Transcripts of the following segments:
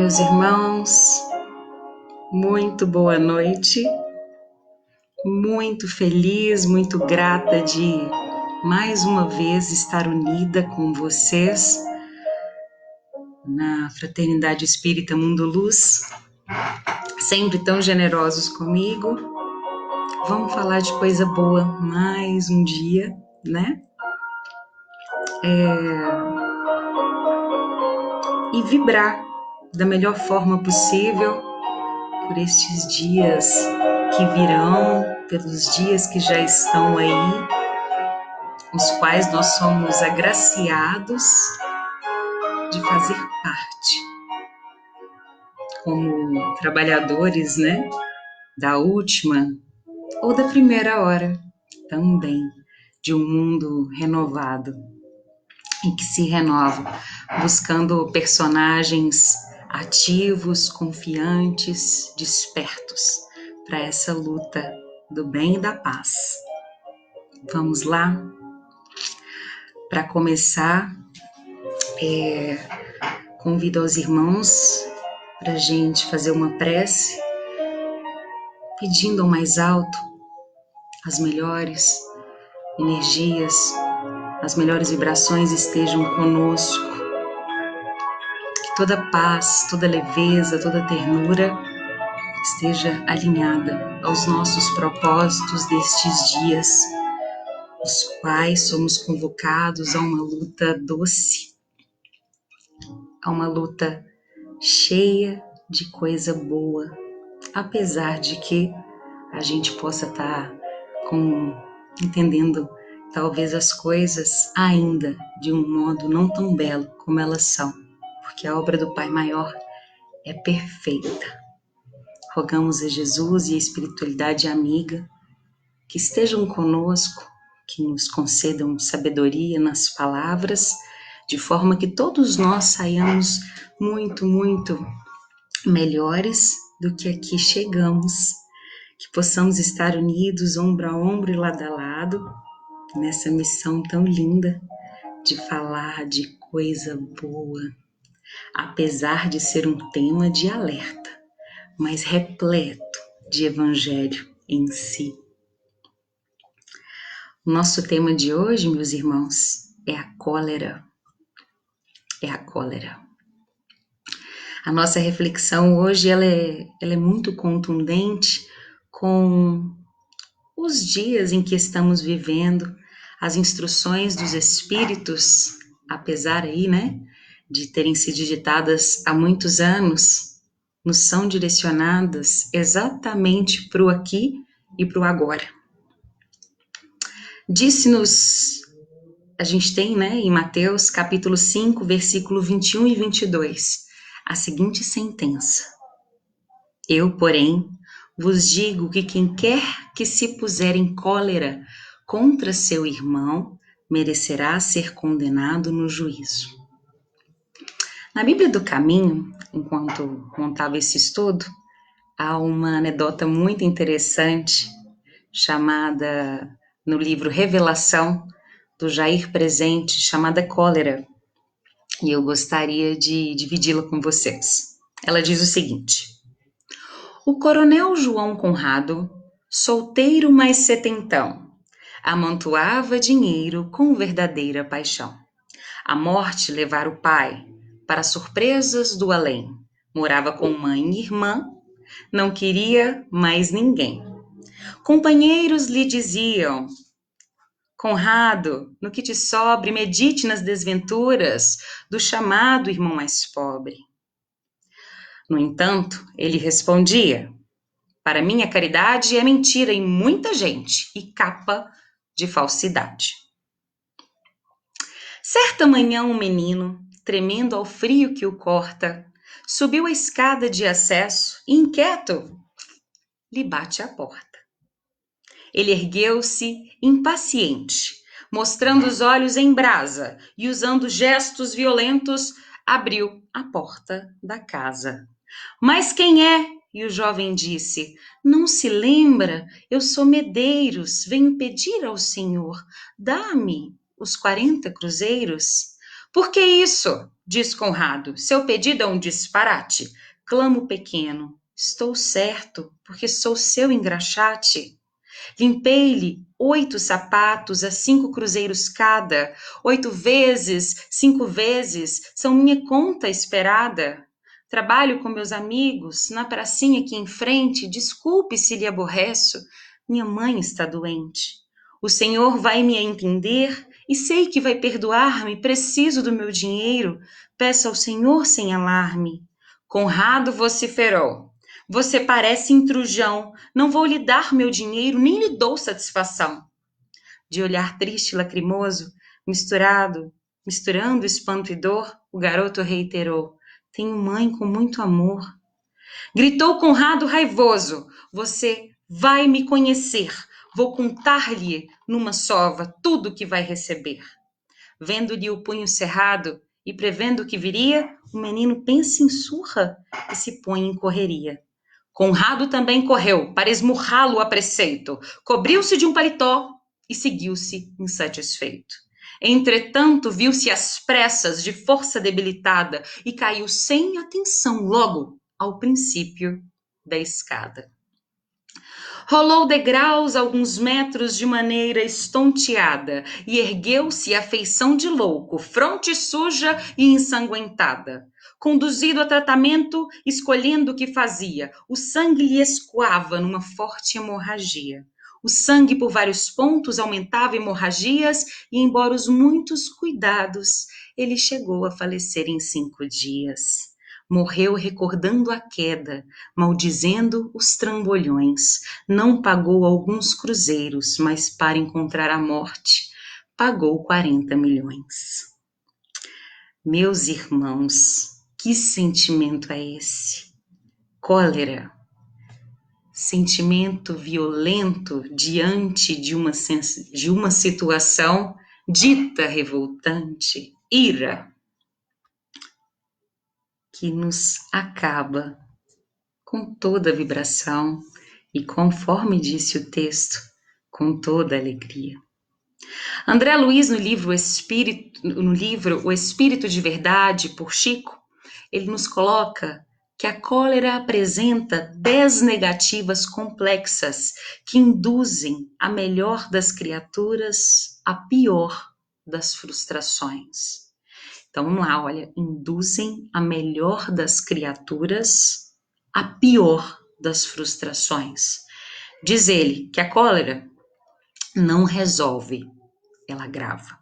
Meus irmãos, muito boa noite, muito feliz, muito grata de mais uma vez estar unida com vocês na Fraternidade Espírita Mundo Luz, sempre tão generosos comigo. Vamos falar de coisa boa mais um dia, né? E vibrar da melhor forma possível por estes dias que virão, pelos dias que já estão aí, os quais nós somos agraciados de fazer parte, como trabalhadores, né, da última ou da primeira hora também, de um mundo renovado e que se renova, buscando personagens ativos, confiantes, despertos para essa luta do bem e da paz. Vamos lá? Para começar, convido aos irmãos para a gente fazer uma prece, pedindo ao mais alto as melhores energias, as melhores vibrações estejam conosco, que toda paz, toda leveza, toda ternura esteja alinhada aos nossos propósitos destes dias, os quais somos convocados a uma luta doce, a uma luta cheia de coisa boa, apesar de que a gente possa estar entendendo talvez as coisas ainda de um modo não tão belo como elas são, porque a obra do Pai Maior é perfeita. Rogamos a Jesus e a espiritualidade amiga que estejam conosco, que nos concedam sabedoria nas palavras, de forma que todos nós saiamos muito, muito melhores do que aqui chegamos, que possamos estar unidos, ombro a ombro e lado a lado, nessa missão tão linda de falar de coisa boa, apesar de ser um tema de alerta, mas repleto de evangelho em si. O nosso tema de hoje, meus irmãos, é a cólera. É a cólera. A nossa reflexão hoje ela é muito contundente com os dias em que estamos vivendo, as instruções dos espíritos, apesar aí, né, de terem sido ditadas há muitos anos, nos são direcionadas exatamente para o aqui e para o agora. Disse-nos, a gente tem, né, em Mateus capítulo 5, versículo 21 e 22, a seguinte sentença: Eu, porém, vos digo que quem quer que se puser em cólera contra seu irmão, merecerá ser condenado no juízo. Na Bíblia do Caminho, enquanto montava esse estudo, há uma anedota muito interessante, chamada, no livro Revelação, do Jair Presente, chamada Cólera, e eu gostaria de dividi-la com vocês. Ela diz o seguinte: O coronel João Conrado, solteiro mas setentão, amontoava dinheiro com verdadeira paixão. A morte levara o pai para surpresas do além. Morava com mãe e irmã, não queria mais ninguém. Companheiros lhe diziam: Conrado, no que te sobre, medite nas desventuras do chamado irmão mais pobre. No entanto, ele respondia: Para mim, a caridade é mentira em muita gente e capa de falsidade. Certa manhã, um menino, tremendo ao frio que o corta, subiu a escada de acesso e, inquieto, lhe bate à porta. Ele ergueu-se impaciente, mostrando os olhos em brasa e, usando gestos violentos, abriu a porta da casa. Mas quem é? E o jovem disse: Não se lembra? Eu sou Medeiros, venho pedir ao senhor, dá-me os 40 cruzeiros, Por que isso? Diz Conrado. Seu pedido é um disparate. Clamo pequeno. Estou certo, porque sou seu engraxate. Limpei-lhe 8 sapatos a 5 cruzeiros cada. 8 vezes, 5 vezes, são minha conta esperada. Trabalho com meus amigos, na pracinha aqui em frente, desculpe se lhe aborreço, minha mãe está doente. O Senhor vai me entender e sei que vai perdoar-me, preciso do meu dinheiro, peço ao Senhor sem alarme. Conrado vociferou. Você parece intrujão, não vou lhe dar meu dinheiro, nem lhe dou satisfação. De olhar triste e lacrimoso, misturando espanto e dor, o garoto reiterou, tenho mãe com muito amor. Gritou Conrado raivoso, você vai me conhecer, vou contar-lhe numa sova tudo o que vai receber. Vendo-lhe o punho cerrado e prevendo o que viria, o menino pensa em surra e se põe em correria. Conrado também correu para esmurrá-lo a preceito, cobriu-se de um paletó e seguiu-se insatisfeito. Entretanto, viu-se às pressas de força debilitada e caiu sem atenção logo ao princípio da escada. Rolou degraus alguns metros de maneira estonteada e ergueu-se à feição de louco, fronte suja e ensanguentada. Conduzido a tratamento, escolhendo o que fazia, o sangue lhe escoava numa forte hemorragia. O sangue por vários pontos aumentava hemorragias e, embora os muitos cuidados, ele chegou a falecer em 5 dias. Morreu recordando a queda, maldizendo os trambolhões. Não pagou alguns cruzeiros, mas para encontrar a morte, pagou 40 milhões. Meus irmãos, que sentimento é esse? Cólera. Sentimento violento diante de uma situação dita revoltante. Ira. Que nos acaba com toda a vibração e, conforme disse o texto, com toda a alegria. André Luiz, no livro O Espírito de Verdade, por Chico, ele nos coloca que a cólera apresenta 10 negativas complexas que induzem a melhor das criaturas à pior das frustrações. Então, vamos lá, olha, induzem a melhor das criaturas à pior das frustrações. Diz ele que a cólera não resolve, ela agrava.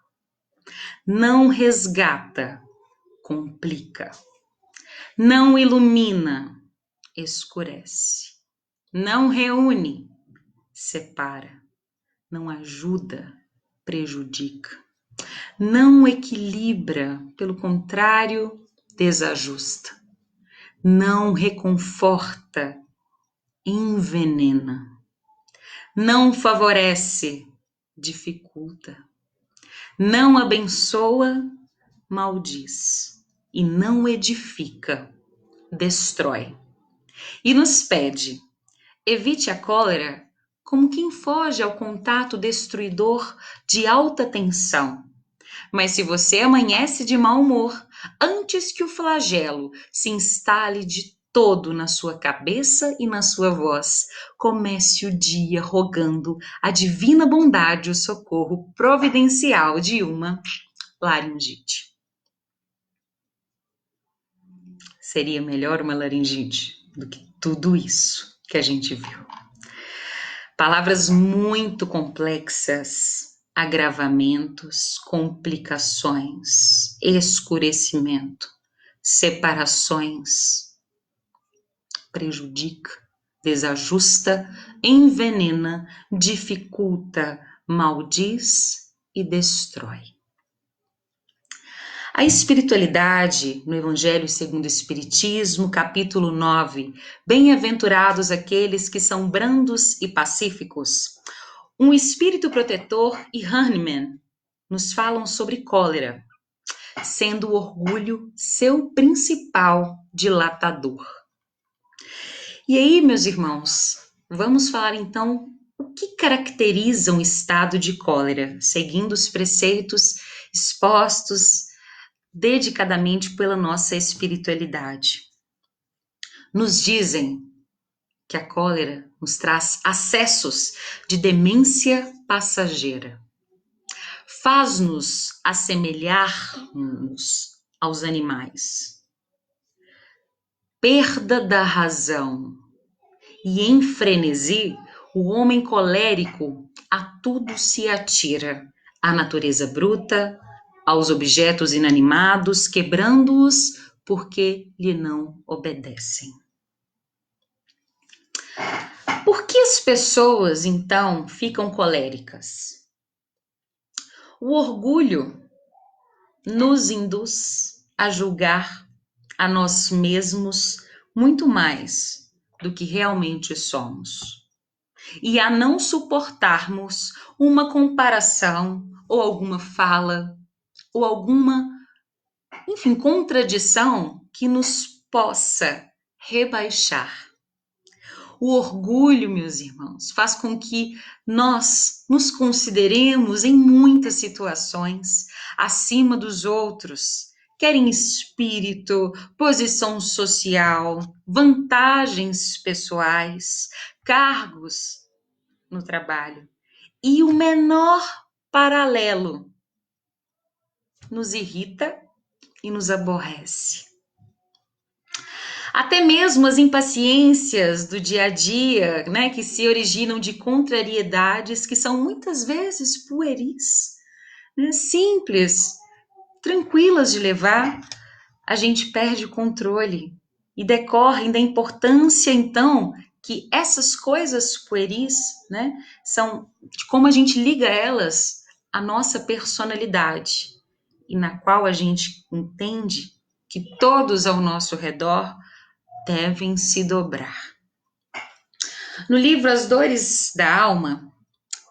Não resgata, complica. Não ilumina, escurece. Não reúne, separa. Não ajuda, prejudica. Não equilibra, pelo contrário, desajusta. Não reconforta, envenena. Não favorece, dificulta. Não abençoa, maldiz. E não edifica, destrói. E nos pede, evite a cólera como quem foge ao contato destruidor de alta tensão. Mas se você amanhece de mau humor, antes que o flagelo se instale de todo na sua cabeça e na sua voz, comece o dia rogando a divina bondade, o socorro providencial de uma laringite. Seria melhor uma laringite do que tudo isso que a gente viu. Palavras muito complexas, agravamentos, complicações, escurecimento, separações, prejudica, desajusta, envenena, dificulta, maldiz e destrói. A espiritualidade, no Evangelho segundo o Espiritismo, capítulo 9, bem-aventurados aqueles que são brandos e pacíficos. Um espírito protetor e Hahnemann nos falam sobre cólera, sendo o orgulho seu principal dilatador. E aí, meus irmãos, vamos falar então o que caracteriza um estado de cólera, seguindo os preceitos expostos dedicadamente pela nossa espiritualidade. Nos dizem que a cólera nos traz acessos de demência passageira. Faz-nos assemelhar-nos aos animais. Perda da razão. E em frenesi, o homem colérico a tudo se atira, à natureza bruta, aos objetos inanimados, quebrando-os porque lhe não obedecem. Por que as pessoas, então, ficam coléricas? O orgulho nos induz a julgar a nós mesmos muito mais do que realmente somos e a não suportarmos uma comparação ou alguma fala ou alguma, enfim, contradição que nos possa rebaixar. O orgulho, meus irmãos, faz com que nós nos consideremos em muitas situações acima dos outros, quer em espírito, posição social, vantagens pessoais, cargos no trabalho. E o menor paralelo nos irrita e nos aborrece. Até mesmo as impaciências do dia a dia, né, que se originam de contrariedades que são muitas vezes pueris, né, simples, tranquilas de levar, a gente perde o controle e decorrem da importância, então, que essas coisas pueris, né, são de como a gente liga elas à nossa personalidade e na qual a gente entende que todos ao nosso redor devem se dobrar. No livro As Dores da Alma,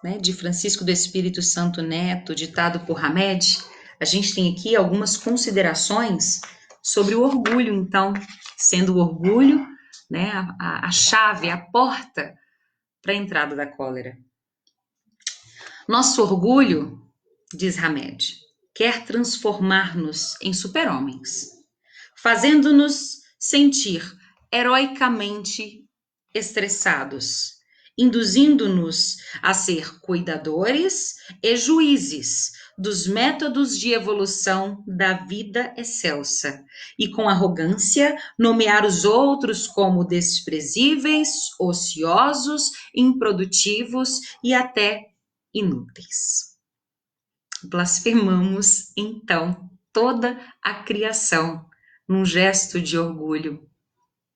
né, de Francisco do Espírito Santo Neto, ditado por Hamed, a gente tem aqui algumas considerações sobre o orgulho, então, sendo o orgulho, né, a chave, a porta para a entrada da cólera. Nosso orgulho, diz Hamed, quer transformar-nos em super-homens, fazendo-nos sentir heroicamente estressados, induzindo-nos a ser cuidadores e juízes dos métodos de evolução da vida excelsa e com arrogância nomear os outros como desprezíveis, ociosos, improdutivos e até inúteis. Blasfemamos, então, toda a criação num gesto de orgulho,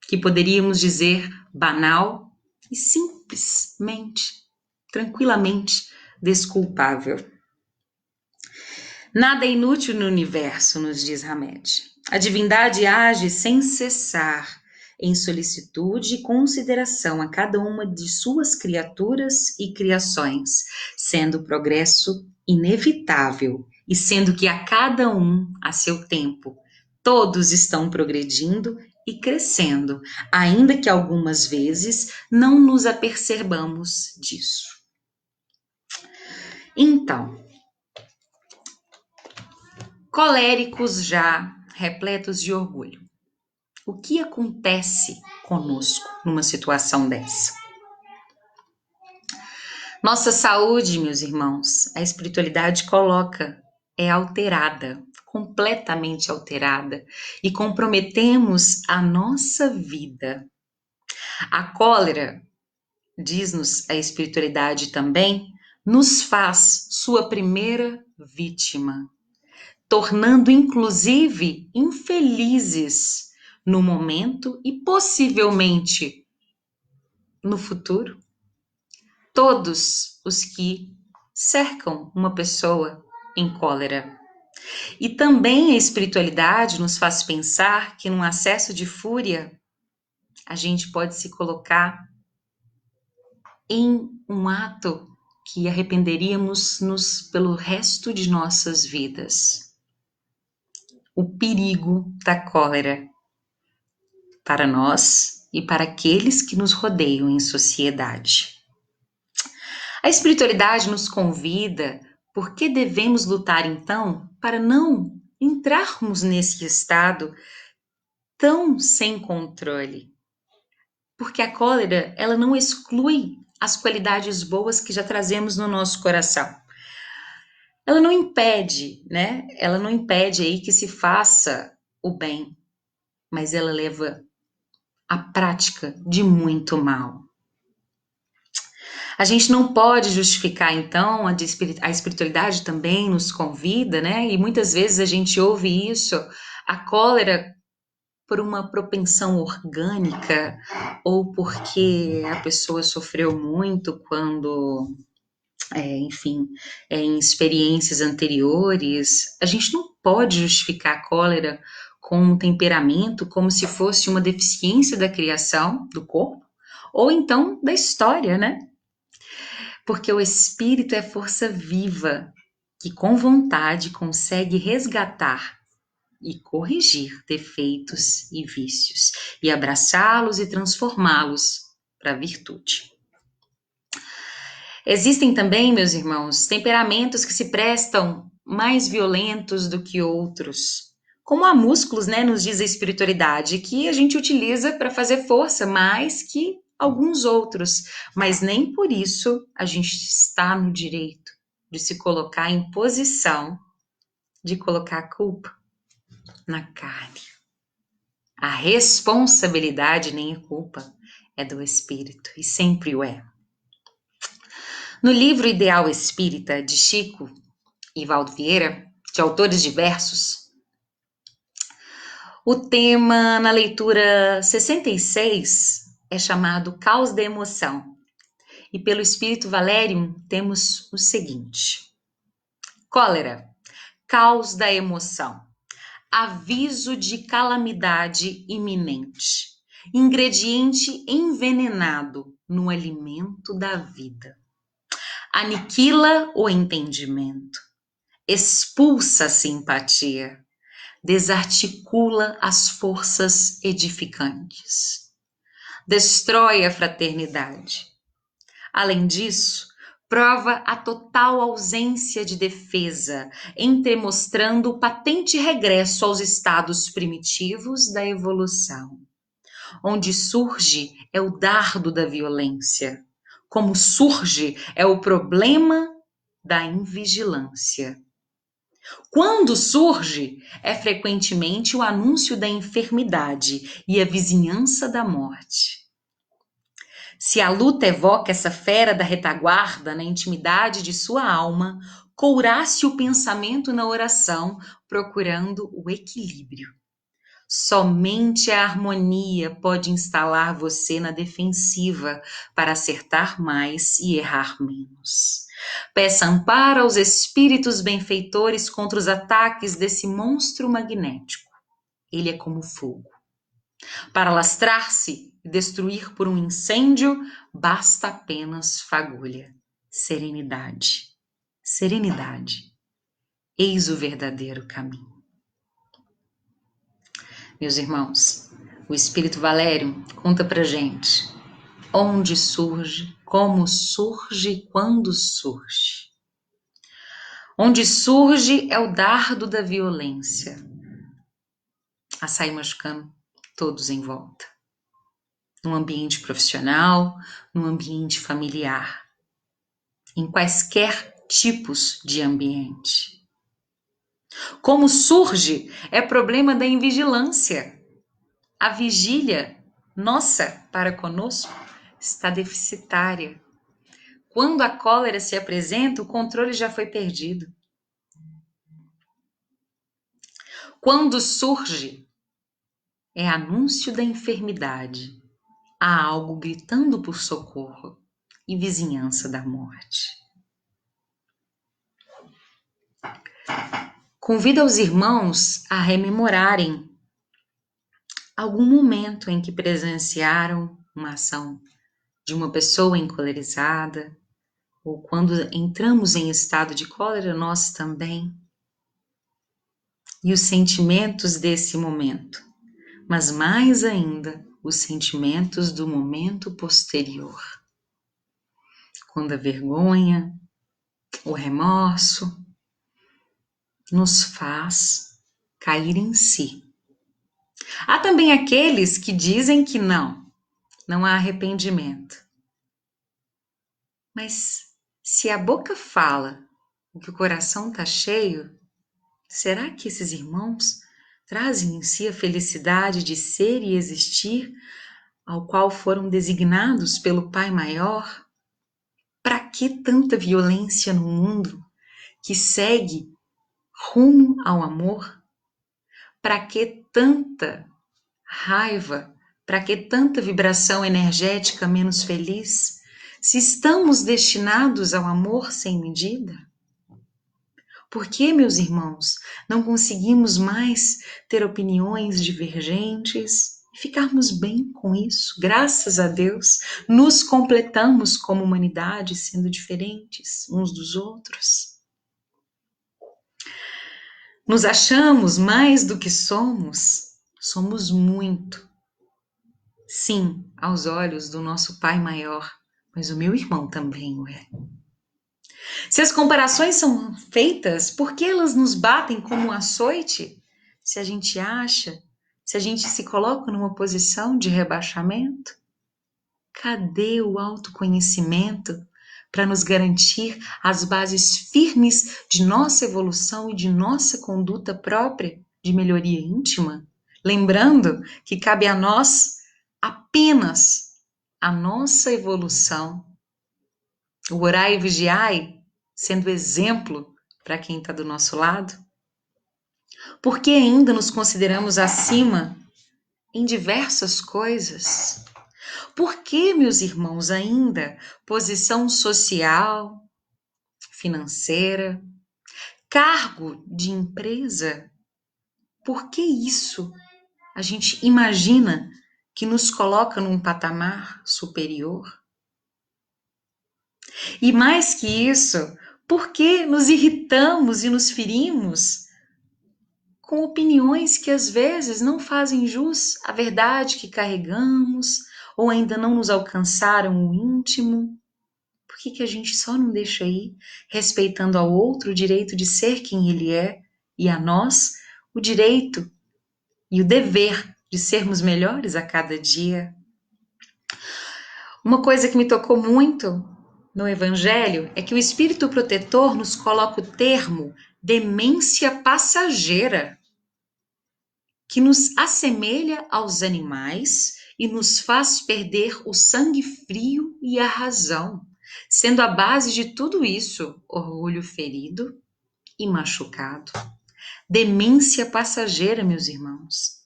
que poderíamos dizer banal e simplesmente, tranquilamente desculpável. Nada é inútil no universo, nos diz Hamed. A divindade age sem cessar, em solicitude e consideração a cada uma de suas criaturas e criações, sendo o progresso inevitável e sendo que a cada um a seu tempo. Todos estão progredindo e crescendo, ainda que algumas vezes não nos apercebamos disso. Então, coléricos já, repletos de orgulho. O que acontece conosco numa situação dessa? Nossa saúde, meus irmãos, a espiritualidade coloca, é alterada, completamente alterada, e comprometemos a nossa vida. A cólera, diz-nos a espiritualidade também, nos faz sua primeira vítima, tornando inclusive infelizes no momento e possivelmente no futuro todos os que cercam uma pessoa em cólera. E também a espiritualidade nos faz pensar que num acesso de fúria a gente pode se colocar em um ato que arrependeríamos-nos pelo resto de nossas vidas. O perigo da cólera para nós e para aqueles que nos rodeiam em sociedade. A espiritualidade nos convida porque devemos lutar então para não entrarmos nesse estado tão sem controle. Porque a cólera, ela não exclui as qualidades boas que já trazemos no nosso coração. Ela não impede, né? Ela não impede aí que se faça o bem, mas ela leva à prática de muito mal. A gente não pode justificar, então, a espiritualidade também nos convida, né? E muitas vezes a gente ouve isso, a cólera por uma propensão orgânica ou porque a pessoa sofreu muito quando, enfim, em experiências anteriores. A gente não pode justificar a cólera com um temperamento como se fosse uma deficiência da criação do corpo ou então da história, né? Porque o espírito é força viva que com vontade consegue resgatar e corrigir defeitos e vícios e abraçá-los e transformá-los para a virtude. Existem também, meus irmãos, temperamentos que se prestam mais violentos do que outros. Como há músculos, né, nos diz a espiritualidade, que a gente utiliza para fazer força mais que alguns outros, mas nem por isso a gente está no direito de se colocar em posição de colocar a culpa na carne. A responsabilidade nem a culpa é do espírito e sempre o é. No livro Ideal Espírita de Chico e Valdo Vieira, de autores diversos, o tema na leitura 66 é chamado Caos da Emoção. E pelo Espírito Valérium temos o seguinte: cólera, caos da emoção, aviso de calamidade iminente, ingrediente envenenado no alimento da vida. Aniquila o entendimento, expulsa a simpatia, desarticula as forças edificantes, destrói a fraternidade. Além disso, prova a total ausência de defesa, entremostrando o patente regresso aos estados primitivos da evolução. Onde surge é o dardo da violência, como surge é o problema da invigilância. Quando surge, é frequentemente o anúncio da enfermidade e a vizinhança da morte. Se a luta evoca essa fera da retaguarda na intimidade de sua alma, courasse o pensamento na oração, procurando o equilíbrio. Somente a harmonia pode instalar você na defensiva para acertar mais e errar menos. Peça amparo aos espíritos benfeitores contra os ataques desse monstro magnético. Ele é como fogo. Para lastrar-se e destruir por um incêndio, basta apenas fagulha. Serenidade. Serenidade. Eis o verdadeiro caminho. Meus irmãos, o Espírito Valérium conta pra gente onde surge, como surge, quando surge. Onde surge é o dardo da violência, a sair machucando todos em volta. Num ambiente profissional, num ambiente familiar, em quaisquer tipos de ambiente. Como surge é problema da invigilância. A vigília nossa para conosco está deficitária. Quando a cólera se apresenta, o controle já foi perdido. Quando surge, é anúncio da enfermidade. Há algo gritando por socorro e vizinhança da morte. Convido os irmãos a rememorarem algum momento em que presenciaram uma ação de uma pessoa encolerizada, ou quando entramos em estado de cólera, nós também, e os sentimentos desse momento, mas mais ainda, os sentimentos do momento posterior, quando a vergonha, o remorso nos faz cair em si. Há também aqueles que dizem que não há arrependimento. Mas se a boca fala o que o coração está cheio, será que esses irmãos trazem em si a felicidade de ser e existir, ao qual foram designados pelo Pai Maior? Para que tanta violência no mundo que segue rumo ao amor? Para que tanta raiva? Para que tanta vibração energética menos feliz? Se estamos destinados ao amor sem medida? Por que, meus irmãos, não conseguimos mais ter opiniões divergentes e ficarmos bem com isso? Graças a Deus, nos completamos como humanidade, sendo diferentes uns dos outros. Nos achamos mais do que somos? Somos muito. Sim, aos olhos do nosso Pai Maior, mas o meu irmão também o é. Se as comparações são feitas, por que elas nos batem como um açoite? Se a gente acha, se a gente se coloca numa posição de rebaixamento? Cadê o autoconhecimento para nos garantir as bases firmes de nossa evolução e de nossa conduta própria de melhoria íntima? Lembrando que cabe a nós apenas a nossa evolução. O orai e vigiai, sendo exemplo para quem está do nosso lado? Por que ainda nos consideramos acima em diversas coisas? Por que, meus irmãos, ainda posição social, financeira, cargo de empresa? Por que isso a gente imagina que nos coloca num patamar superior? E mais que isso, por que nos irritamos e nos ferimos com opiniões que às vezes não fazem jus à verdade que carregamos ou ainda não nos alcançaram o íntimo? Por que a gente só não deixa ir, respeitando ao outro o direito de ser quem ele é e a nós o direito e o dever de sermos melhores a cada dia? Uma coisa que me tocou muito no Evangelho é que o Espírito Protetor nos coloca o termo demência passageira, que nos assemelha aos animais e nos faz perder o sangue frio e a razão, sendo a base de tudo isso orgulho ferido e machucado. Demência passageira, meus irmãos.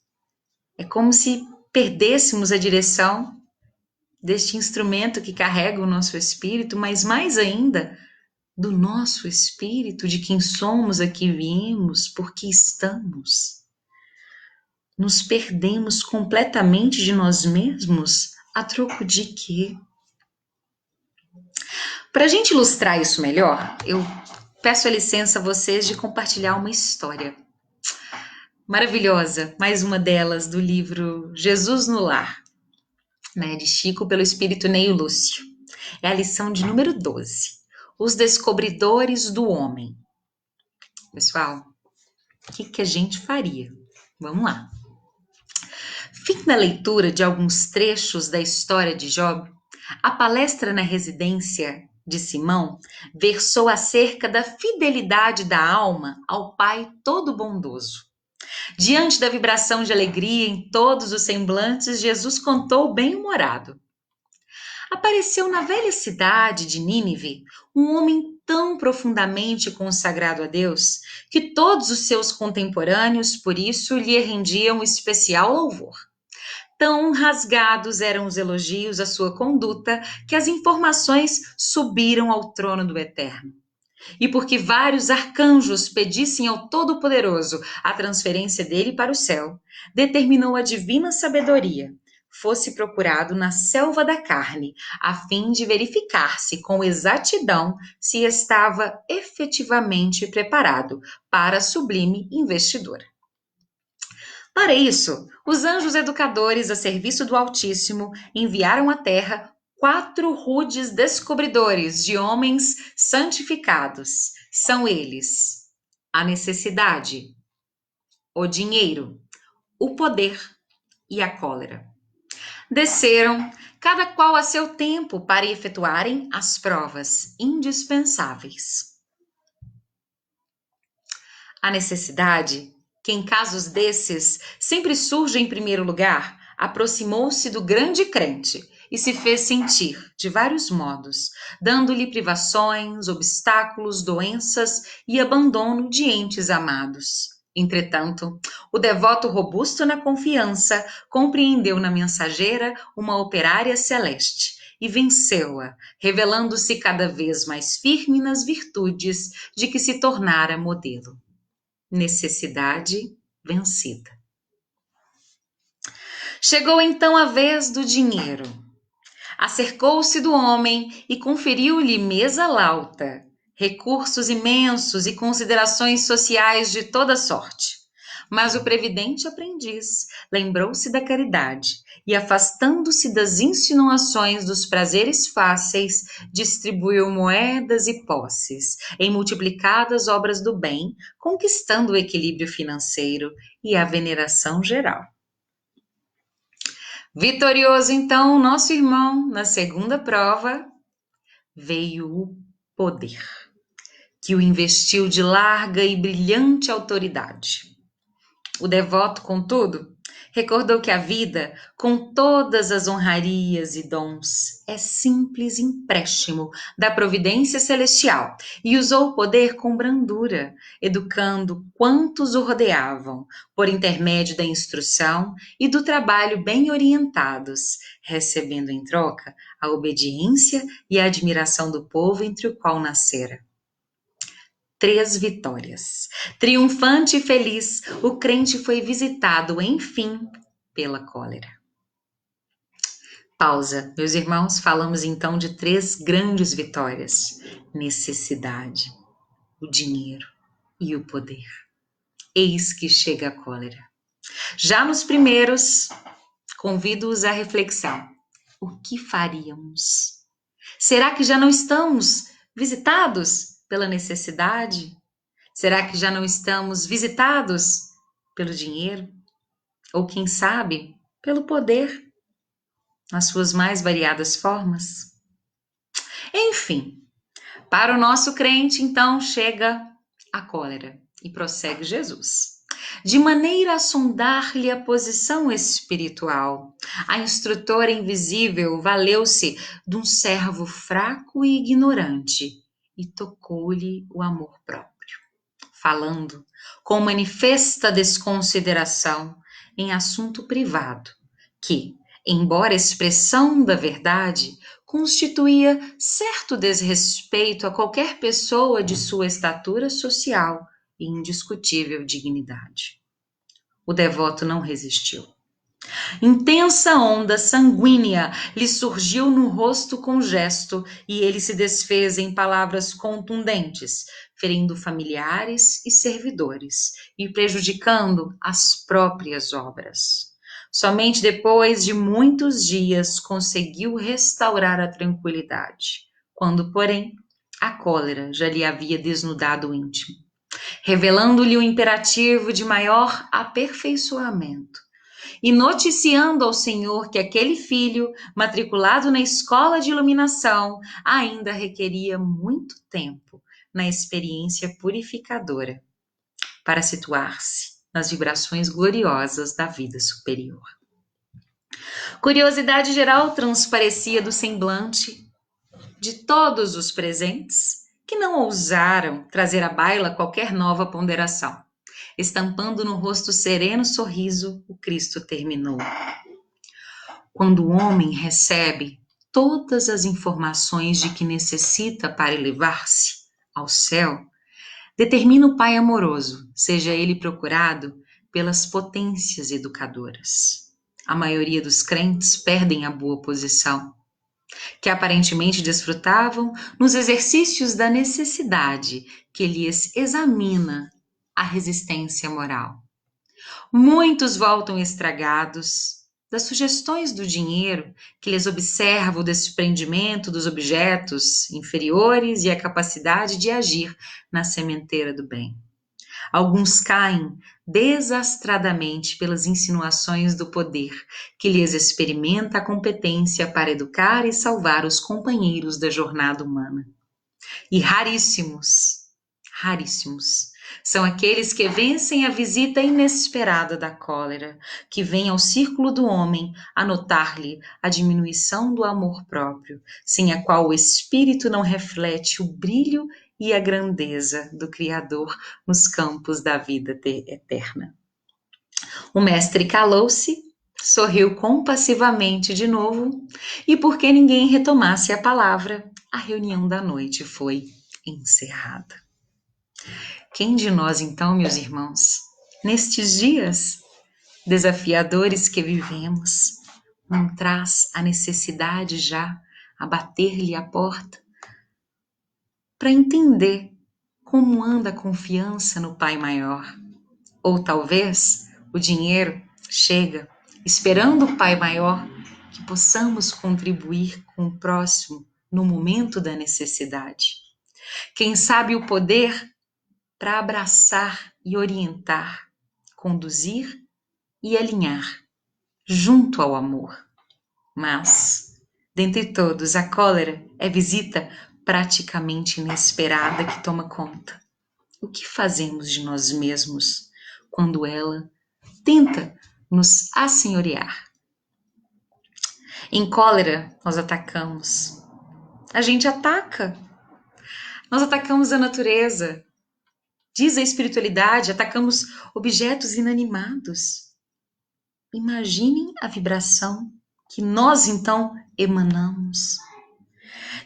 É como se perdêssemos a direção deste instrumento que carrega o nosso espírito, mas mais ainda do nosso espírito, de quem somos, aqui viemos, porque estamos. Nos perdemos completamente de nós mesmos a troco de quê? Para a gente ilustrar isso melhor, eu peço a licença a vocês de compartilhar uma história maravilhosa, mais uma delas do livro Jesus no Lar, de Chico pelo Espírito Neio Lúcio. É a lição de número 12. Os descobridores do homem. Pessoal, o que a gente faria? Vamos lá. Fim da leitura de alguns trechos da história de Job, a palestra na residência de Simão versou acerca da fidelidade da alma ao Pai Todo-Bondoso. Diante da vibração de alegria em todos os semblantes, Jesus contou bem-humorado. Apareceu na velha cidade de Nínive um homem tão profundamente consagrado a Deus que todos os seus contemporâneos, por isso, lhe rendiam especial louvor. Tão rasgados eram os elogios à sua conduta que as informações subiram ao trono do Eterno. E porque vários arcanjos pedissem ao Todo-Poderoso a transferência dele para o céu, determinou a divina sabedoria fosse procurado na selva da carne, a fim de verificar-se com exatidão se estava efetivamente preparado para a sublime investidura. Para isso, os anjos educadores a serviço do Altíssimo enviaram à terra 4 rudes descobridores de homens santificados. São eles: a necessidade, o dinheiro, o poder e a cólera. Desceram, cada qual a seu tempo, para efetuarem as provas indispensáveis. A necessidade, que em casos desses sempre surge em primeiro lugar, aproximou-se do grande crente e se fez sentir de vários modos, dando-lhe privações, obstáculos, doenças e abandono de entes amados. Entretanto, o devoto robusto na confiança compreendeu na mensageira uma operária celeste e venceu-a, revelando-se cada vez mais firme nas virtudes de que se tornara modelo. Necessidade vencida. Chegou então a vez do dinheiro. Acercou-se do homem e conferiu-lhe mesa lauta, recursos imensos e considerações sociais de toda sorte. Mas o previdente aprendiz lembrou-se da caridade e, afastando-se das insinuações dos prazeres fáceis, distribuiu moedas e posses em multiplicadas obras do bem, conquistando o equilíbrio financeiro e a veneração geral. Vitorioso, então, nosso irmão, na segunda prova, veio o poder, que o investiu de larga e brilhante autoridade. O devoto, contudo, recordou que a vida, com todas as honrarias e dons, é simples empréstimo da providência celestial e usou o poder com brandura, educando quantos o rodeavam, por intermédio da instrução e do trabalho bem orientados, recebendo em troca a obediência e a admiração do povo entre o qual nascera. 3 vitórias. Triunfante e feliz, o crente foi visitado, enfim, pela cólera. Pausa. Meus irmãos, falamos então de 3 grandes vitórias: necessidade, o dinheiro e o poder. Eis que chega a cólera. Já nos primeiros, convido-os à reflexão. O que faríamos? Será que já não estamos visitados pela necessidade? Será que já não estamos visitados pelo dinheiro? Ou, quem sabe, pelo poder, nas suas mais variadas formas? Enfim, para o nosso crente, então, chega a cólera e prossegue Jesus. De maneira a sondar-lhe a posição espiritual, a instrutora invisível valeu-se de um servo fraco e ignorante e tocou-lhe o amor próprio, falando com manifesta desconsideração em assunto privado, que, embora expressão da verdade, constituía certo desrespeito a qualquer pessoa de sua estatura social e indiscutível dignidade. O devoto não resistiu. Intensa onda sanguínea lhe surgiu no rosto com gesto e ele se desfez em palavras contundentes, ferindo familiares e servidores e prejudicando as próprias obras. Somente depois de muitos dias conseguiu restaurar a tranquilidade, quando, porém, a cólera já lhe havia desnudado o íntimo, revelando-lhe o imperativo de maior aperfeiçoamento e noticiando ao Senhor que aquele filho, matriculado na escola de iluminação, ainda requeria muito tempo na experiência purificadora para situar-se nas vibrações gloriosas da vida superior. Curiosidade geral transparecia do semblante de todos os presentes, que não ousaram trazer à baila qualquer nova ponderação. Estampando no rosto sereno sorriso, o Cristo terminou. Quando o homem recebe todas as informações de que necessita para elevar-se ao céu, determina o Pai amoroso, seja ele procurado pelas potências educadoras. A maioria dos crentes perdem a boa posição, que aparentemente desfrutavam nos exercícios da necessidade que lhes examina a resistência moral. Muitos voltam estragados das sugestões do dinheiro que lhes observa o desprendimento dos objetos inferiores e a capacidade de agir na sementeira do bem. Alguns caem desastradamente pelas insinuações do poder, que lhes experimenta a competência para educar e salvar os companheiros da jornada humana. E raríssimos, são aqueles que vencem a visita inesperada da cólera, que vem ao círculo do homem anotar-lhe a diminuição do amor próprio, sem a qual o espírito não reflete o brilho e a grandeza do Criador nos campos da vida eterna. O mestre calou-se, sorriu compassivamente de novo, e porque ninguém retomasse a palavra, a reunião da noite foi encerrada. Quem de nós, então, meus irmãos, nestes dias desafiadores que vivemos, não traz a necessidade já a bater-lhe a porta para entender como anda a confiança no Pai Maior? Ou talvez o dinheiro chega esperando o Pai Maior que possamos contribuir com o próximo no momento da necessidade. Quem sabe o poder para abraçar e orientar, conduzir e alinhar junto ao amor. Mas, dentre todos, a cólera é visita praticamente inesperada que toma conta. O que fazemos de nós mesmos quando ela tenta nos assenhorear? Em cólera, nós atacamos. A gente ataca. Nós atacamos a natureza. Diz a espiritualidade, atacamos objetos inanimados. Imaginem a vibração que nós então emanamos.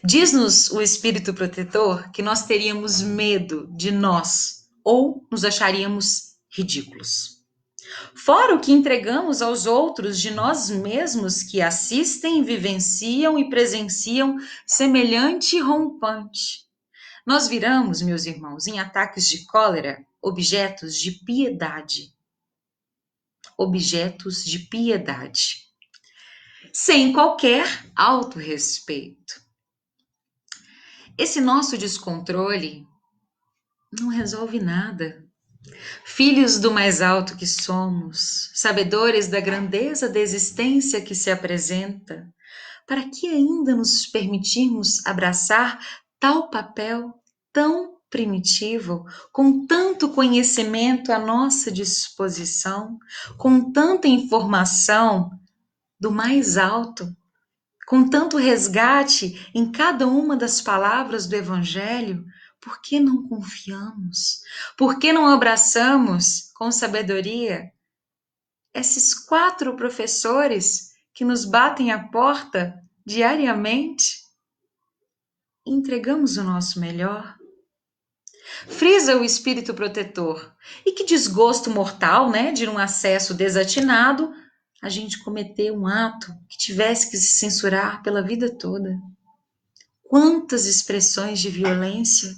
Diz-nos o espírito protetor que nós teríamos medo de nós ou nos acharíamos ridículos. Fora o que entregamos aos outros de nós mesmos que assistem, vivenciam e presenciam semelhante rompante. Nós viramos, meus irmãos, em ataques de cólera, objetos de piedade. Objetos de piedade. Sem qualquer autorrespeito. Esse nosso descontrole não resolve nada. Filhos do mais alto que somos, sabedores da grandeza da existência que se apresenta, para que ainda nos permitirmos abraçar tal papel tão primitivo, com tanto conhecimento à nossa disposição, com tanta informação do mais alto, com tanto resgate em cada uma das palavras do Evangelho? Por que não confiamos? Por que não abraçamos com sabedoria esses 4 professores que nos batem a porta diariamente? Entregamos o nosso melhor? Frisa o espírito protetor. E que desgosto mortal, né, de um acesso desatinado, a gente cometer um ato que tivesse que se censurar pela vida toda. Quantas expressões de violência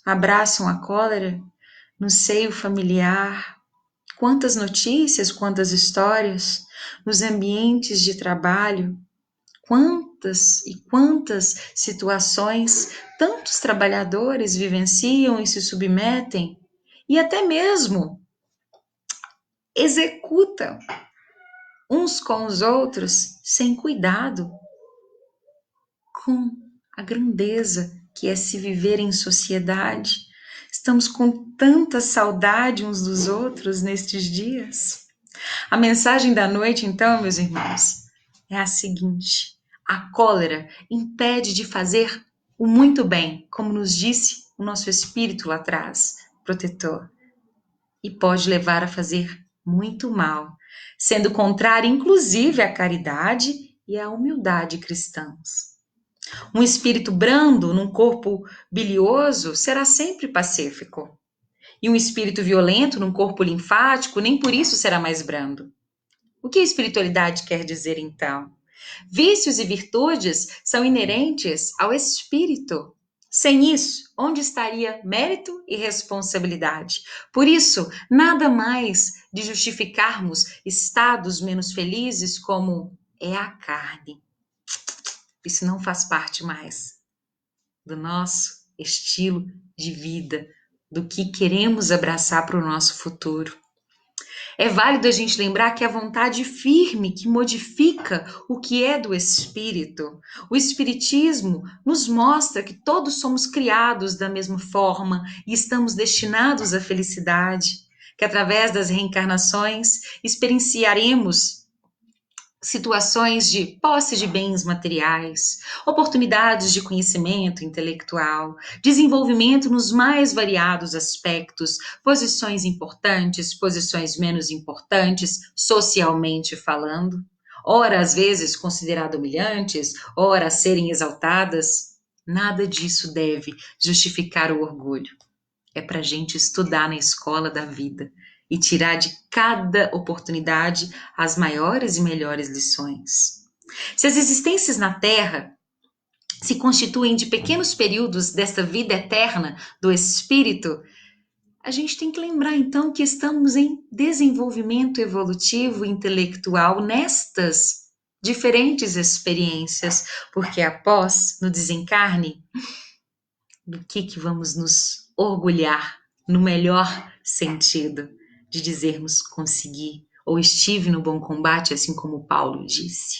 abraçam a cólera no seio familiar, quantas notícias, quantas histórias nos ambientes de trabalho, quantas e quantas situações tantos trabalhadores vivenciam e se submetem e até mesmo executam uns com os outros sem cuidado, com a grandeza que é se viver em sociedade. Estamos com tanta saudade uns dos outros nestes dias. A mensagem da noite, então, meus irmãos, é a seguinte: a cólera impede de fazer o muito bem, como nos disse o nosso espírito lá atrás, protetor, e pode levar a fazer muito mal, sendo contrária, inclusive, à caridade e à humildade cristãs. Um espírito brando num corpo bilioso será sempre pacífico. E um espírito violento num corpo linfático nem por isso será mais brando. O que a espiritualidade quer dizer então? Vícios e virtudes são inerentes ao espírito. Sem isso, onde estaria mérito e responsabilidade? Por isso, nada mais de justificarmos estados menos felizes como é a carne. Isso não faz parte mais do nosso estilo de vida do que queremos abraçar para o nosso futuro. É válido a gente lembrar que a vontade firme que modifica o que é do espírito. O espiritismo nos mostra que todos somos criados da mesma forma e estamos destinados à felicidade, que através das reencarnações experienciaremos situações de posse de bens materiais, oportunidades de conhecimento intelectual, desenvolvimento nos mais variados aspectos, posições importantes, posições menos importantes, socialmente falando, ora às vezes consideradas humilhantes, ora a serem exaltadas. Nada disso deve justificar o orgulho. É para a gente estudar na escola da vida e tirar de cada oportunidade as maiores e melhores lições. Se as existências na Terra se constituem de pequenos períodos desta vida eterna do espírito, a gente tem que lembrar então que estamos em desenvolvimento evolutivo e intelectual nestas diferentes experiências, porque após, no desencarne, do que vamos nos orgulhar no melhor sentido de dizermos consegui ou estive no bom combate, assim como Paulo disse.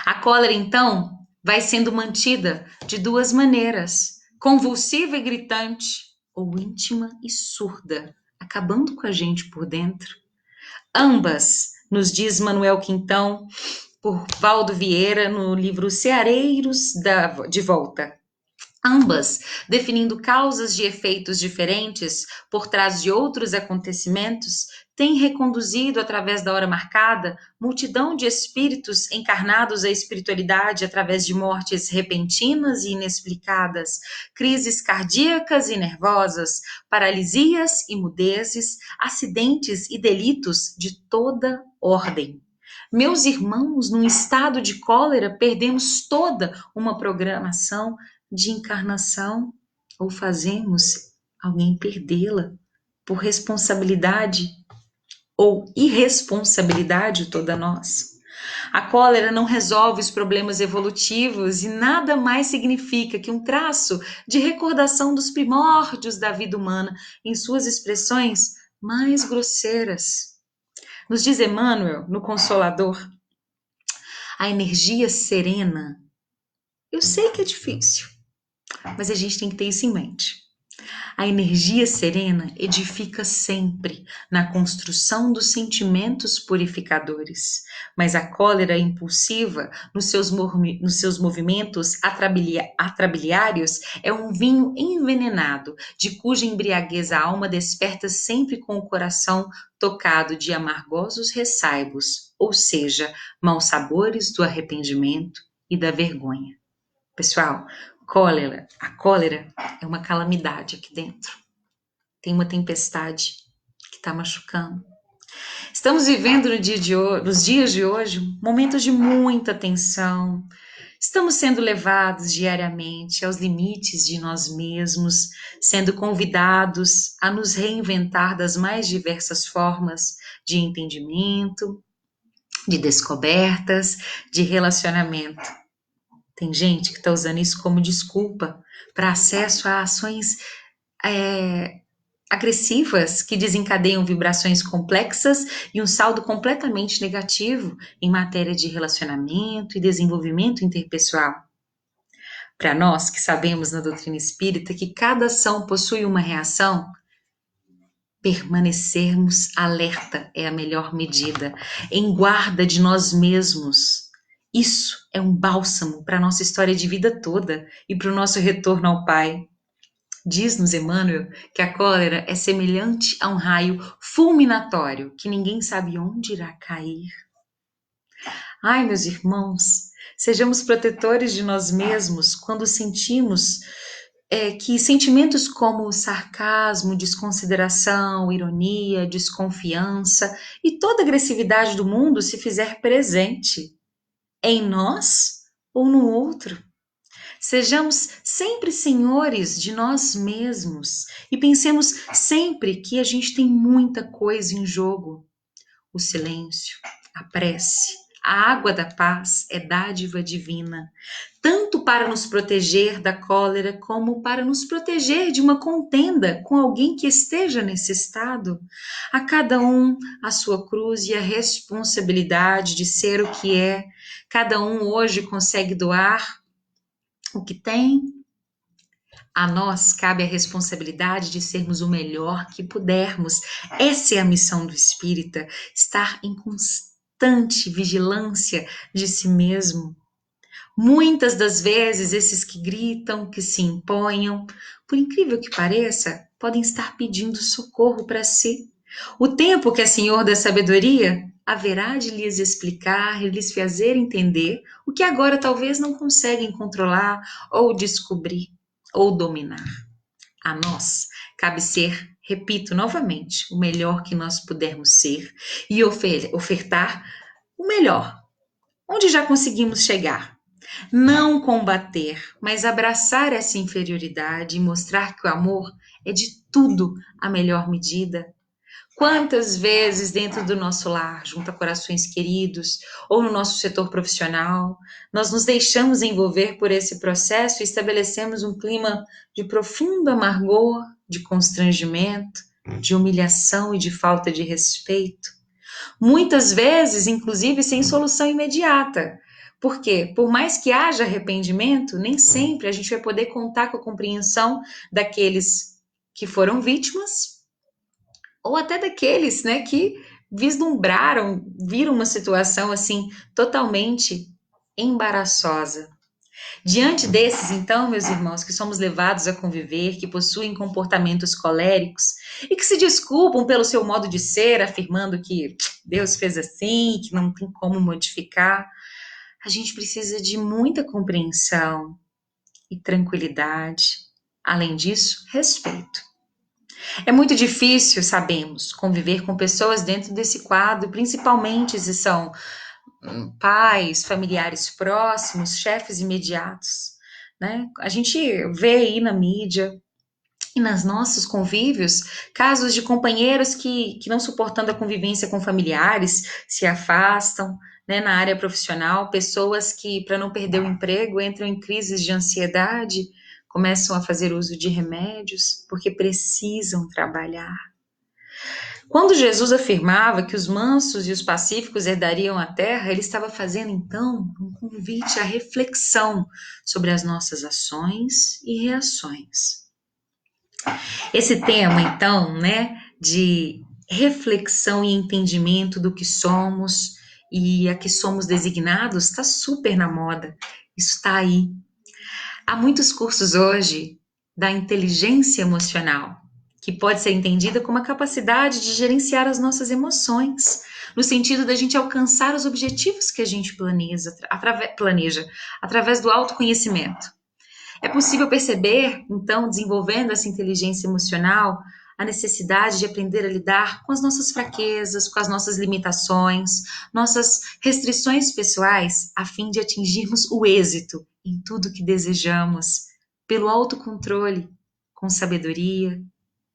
A cólera, então, vai sendo mantida de duas maneiras: convulsiva e gritante, ou íntima e surda, acabando com a gente por dentro. Ambas, nos diz Manuel Quintão, por Valdo Vieira, no livro Ceareiros de Volta. Ambas definindo causas de efeitos diferentes por trás de outros acontecimentos, têm reconduzido através da hora marcada multidão de espíritos encarnados à espiritualidade através de mortes repentinas e inexplicadas, crises cardíacas e nervosas, paralisias e mudezes, acidentes e delitos de toda ordem. Meus irmãos, num estado de cólera, perdemos toda uma programação de encarnação ou fazemos alguém perdê-la por responsabilidade ou irresponsabilidade toda nossa. A cólera não resolve os problemas evolutivos e nada mais significa que um traço de recordação dos primórdios da vida humana em suas expressões mais grosseiras. Nos diz Emmanuel, no Consolador, a energia serena. Eu sei que é difícil, mas a gente tem que ter isso em mente. A energia serena edifica sempre na construção dos sentimentos purificadores, mas a cólera impulsiva, nos seus movimentos atrabiliários, é um vinho envenenado, de cuja embriaguez a alma desperta sempre com o coração tocado de amargosos ressaibos, ou seja, maus sabores do arrependimento e da vergonha. Pessoal, a cólera é uma calamidade aqui dentro. Tem uma tempestade que está machucando. Estamos vivendo nos dias de hoje momentos de muita tensão. Estamos sendo levados diariamente aos limites de nós mesmos, sendo convidados a nos reinventar das mais diversas formas de entendimento, de descobertas, de relacionamento. Tem gente que está usando isso como desculpa para acesso a ações agressivas que desencadeiam vibrações complexas e um saldo completamente negativo em matéria de relacionamento e desenvolvimento interpessoal. Para nós que sabemos na doutrina espírita que cada ação possui uma reação, permanecermos alerta é a melhor medida, em guarda de nós mesmos. Isso é um bálsamo para a nossa história de vida toda e para o nosso retorno ao Pai. Diz-nos Emmanuel que a cólera é semelhante a um raio fulminatório que ninguém sabe onde irá cair. Ai, meus irmãos, sejamos protetores de nós mesmos quando sentimos que sentimentos como sarcasmo, desconsideração, ironia, desconfiança e toda agressividade do mundo se fizer presente em nós ou no outro. Sejamos sempre senhores de nós mesmos e pensemos sempre que a gente tem muita coisa em jogo. O silêncio, a prece, A água da paz é dádiva divina, tanto para nos proteger da cólera, como para nos proteger de uma contenda com alguém que esteja nesse estado. A cada um a sua cruz e a responsabilidade de ser o que é. Cada um hoje consegue doar o que tem. A nós cabe a responsabilidade de sermos o melhor que pudermos. Essa é a missão do espírita, estar em constante vigilância de si mesmo. Muitas das vezes, esses que gritam, que se imponham, por incrível que pareça, podem estar pedindo socorro para si. O tempo que é Senhor da sabedoria haverá de lhes explicar e lhes fazer entender o que agora talvez não conseguem controlar ou descobrir ou dominar. A nós cabe ser, repito novamente, o melhor que nós pudermos ser e ofertar o melhor, onde já conseguimos chegar. Não combater, mas abraçar essa inferioridade e mostrar que o amor é de tudo a melhor medida. Quantas vezes dentro do nosso lar, junto a corações queridos, ou no nosso setor profissional, nós nos deixamos envolver por esse processo e estabelecemos um clima de profundo amargor, de constrangimento, de humilhação e de falta de respeito. Muitas vezes, inclusive, sem solução imediata. Porque, por mais que haja arrependimento, nem sempre a gente vai poder contar com a compreensão daqueles que foram vítimas ou até daqueles, né, que vislumbraram, viram uma situação assim totalmente embaraçosa. Diante desses, então, meus irmãos, que somos levados a conviver, que possuem comportamentos coléricos e que se desculpam pelo seu modo de ser, afirmando que Deus fez assim, que não tem como modificar, a gente precisa de muita compreensão e tranquilidade. Além disso, respeito. É muito difícil, sabemos, conviver com pessoas dentro desse quadro, principalmente se são pais, familiares próximos, chefes imediatos, né? A gente vê aí na mídia e nos nossos convívios casos de companheiros que não suportando a convivência com familiares, se afastam, né, na área profissional, pessoas que, para não perder o emprego, entram em crises de ansiedade, começam a fazer uso de remédios porque precisam trabalhar. Quando Jesus afirmava que os mansos e os pacíficos herdariam a terra, ele estava fazendo então um convite à reflexão sobre as nossas ações e reações. Esse tema, então, né, de reflexão e entendimento do que somos e a que somos designados, está super na moda. Isso está aí. Há muitos cursos hoje da inteligência emocional, que pode ser entendida como a capacidade de gerenciar as nossas emoções, no sentido da gente alcançar os objetivos que a gente planeja através do autoconhecimento. É possível perceber, então, desenvolvendo essa inteligência emocional, a necessidade de aprender a lidar com as nossas fraquezas, com as nossas limitações, nossas restrições pessoais, a fim de atingirmos o êxito em tudo que desejamos, pelo autocontrole, com sabedoria,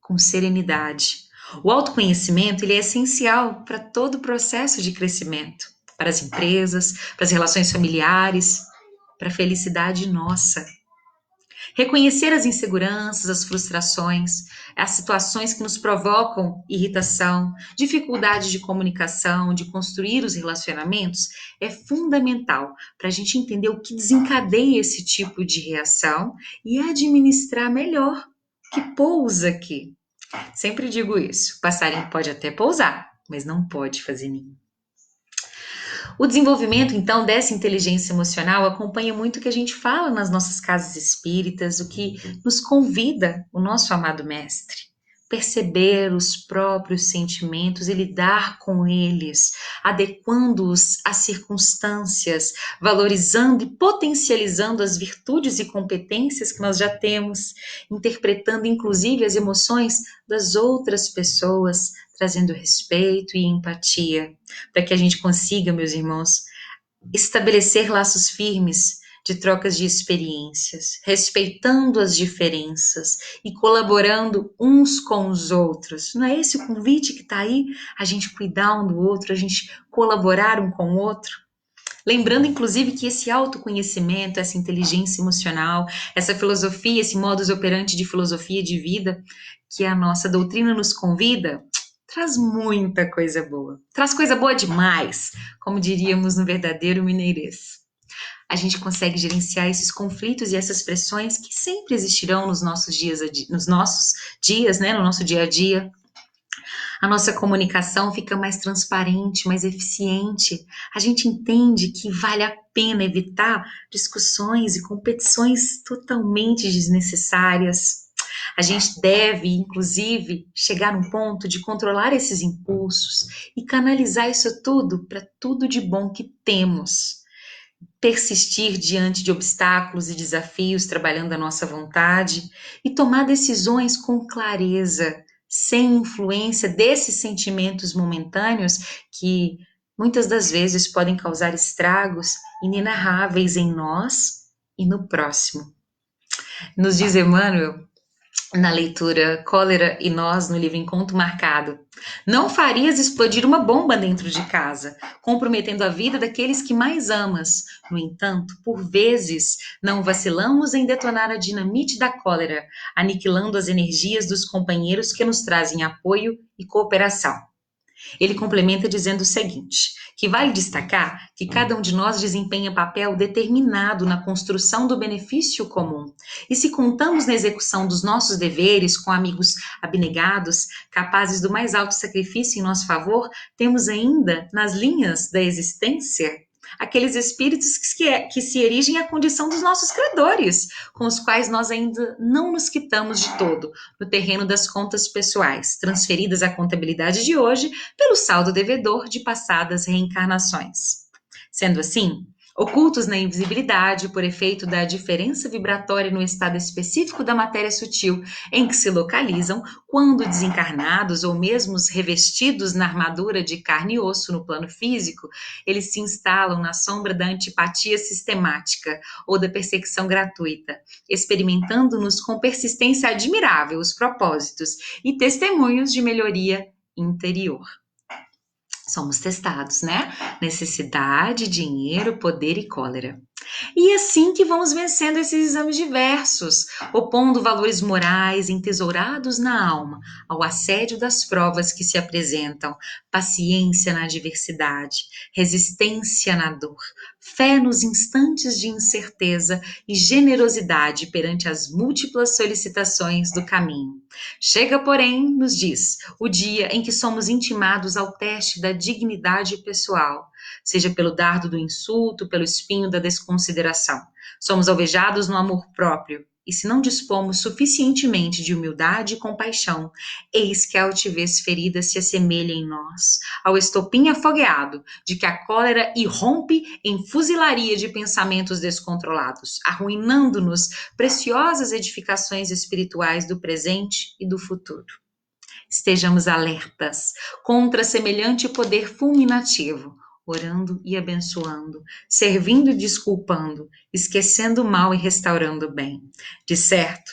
com serenidade. O autoconhecimento ele é essencial para todo o processo de crescimento, para as empresas, para as relações familiares, para a felicidade nossa. Reconhecer as inseguranças, as frustrações, as situações que nos provocam irritação, dificuldade de comunicação, de construir os relacionamentos, é fundamental para a gente entender o que desencadeia esse tipo de reação e administrar melhor o que pousa aqui. Sempre digo isso, o passarinho pode até pousar, mas não pode fazer ninho. O desenvolvimento, então, dessa inteligência emocional acompanha muito o que a gente fala nas nossas casas espíritas, o que nos convida o nosso amado mestre. Perceber os próprios sentimentos e lidar com eles, adequando-os às circunstâncias, valorizando e potencializando as virtudes e competências que nós já temos, interpretando inclusive as emoções das outras pessoas, trazendo respeito e empatia, para que a gente consiga, meus irmãos, estabelecer laços firmes de trocas de experiências, respeitando as diferenças e colaborando uns com os outros. Não é esse o convite que está aí? A gente cuidar um do outro, a gente colaborar um com o outro? Lembrando, inclusive, que esse autoconhecimento, essa inteligência emocional, essa filosofia, esse modus operandi de filosofia de vida que a nossa doutrina nos convida, traz muita coisa boa. Traz coisa boa demais, como diríamos no verdadeiro mineirês. A gente consegue gerenciar esses conflitos e essas pressões que sempre existirão nos nossos dias, né, no nosso dia a dia. A nossa comunicação fica mais transparente, mais eficiente. A gente entende que vale a pena evitar discussões e competições totalmente desnecessárias. A gente deve, inclusive, chegar num ponto de controlar esses impulsos e canalizar isso tudo para tudo de bom que temos. Persistir diante de obstáculos e desafios, trabalhando a nossa vontade e tomar decisões com clareza, sem influência desses sentimentos momentâneos que muitas das vezes podem causar estragos inenarráveis em nós e no próximo. Nos diz Emmanuel, na leitura Cólera e Nós, no livro Encontro Marcado: não farias explodir uma bomba dentro de casa, comprometendo a vida daqueles que mais amas. No entanto, por vezes, não vacilamos em detonar a dinamite da cólera, aniquilando as energias dos companheiros que nos trazem apoio e cooperação. Ele complementa dizendo o seguinte, que vale destacar que cada um de nós desempenha papel determinado na construção do benefício comum. E se contamos na execução dos nossos deveres com amigos abnegados, capazes do mais alto sacrifício em nosso favor, temos ainda, nas linhas da existência, aqueles espíritos que se erigem à condição dos nossos credores, com os quais nós ainda não nos quitamos de todo, no terreno das contas pessoais, transferidas à contabilidade de hoje pelo saldo devedor de passadas reencarnações. Sendo assim, ocultos na invisibilidade por efeito da diferença vibratória no estado específico da matéria sutil em que se localizam, quando desencarnados ou mesmo revestidos na armadura de carne e osso no plano físico, eles se instalam na sombra da antipatia sistemática ou da perseguição gratuita, experimentando-nos com persistência admirável os propósitos e testemunhos de melhoria interior. Somos testados, né? Necessidade, dinheiro, poder e cólera. E é assim que vamos vencendo esses exames diversos, opondo valores morais entesourados na alma ao assédio das provas que se apresentam, paciência na adversidade, resistência na dor, fé nos instantes de incerteza e generosidade perante as múltiplas solicitações do caminho. Chega, porém, nos diz, o dia em que somos intimados ao teste da dignidade pessoal, seja pelo dardo do insulto, pelo espinho da desconsideração. Somos alvejados no amor próprio, e se não dispomos suficientemente de humildade e compaixão, eis que a altivez ferida se assemelha em nós ao estopim afogueado de que a cólera irrompe em fuzilaria de pensamentos descontrolados, arruinando-nos preciosas edificações espirituais do presente e do futuro. Estejamos alertas contra semelhante poder fulminativo, orando e abençoando, servindo e desculpando, esquecendo o mal e restaurando o bem. De certo,